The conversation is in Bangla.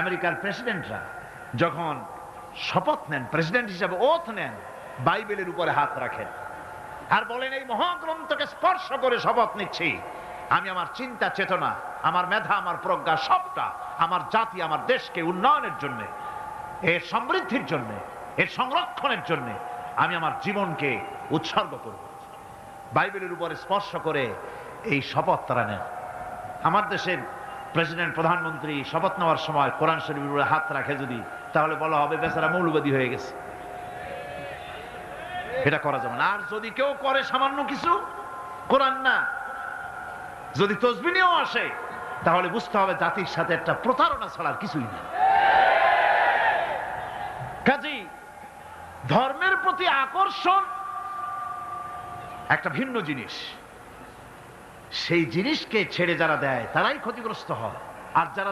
আমেরিকার প্রেসিডেন্টরা যখন শপথ নেন, প্রেসিডেন্ট হিসাবে ওথ নেন, বাইবেলের উপরে হাত রাখেন আর বলেন এই মহাগ্রন্থকে স্পর্শ করে শপথ নিচ্ছি, আমি আমার চিন্তা চেতনা, আমার মেধা, আমার প্রজ্ঞা সবটা আমার জাতি, আমার দেশকে উন্নয়নের জন্য, এর সমৃদ্ধির জন্য, এর সংরক্ষণের জন্য আমি আমার জীবনকে উৎসর্গ করব। বাইবেলের উপরে স্পর্শ করে এই শপথ তারা নেন। আমার দেশের প্রেসিডেন্ট, প্রধানমন্ত্রী শপথ নেওয়ার সময় কোরআন শরীফের উপরে হাত রাখে যদি, তাহলে বলা হবে বেচারা মৌলবাদী হয়ে গেছে। এটা করা যাবে না। আর যদি কেউ করে সামান্য কিছু, কোরআন না, যদি তসবিহ নিয়েও আসে, তাহলে বুঝতে হবে জাতির সাথে একটা প্রতারণা ছাড়ার কিছুই না। কাজেই ধর্মের প্রতি আকর্ষণ একটা ভিন্ন জিনিস, সেই জিনিসকে ছেড়ে যারা দেয় তারাই ক্ষতিগ্রস্ত হয়। আর যারা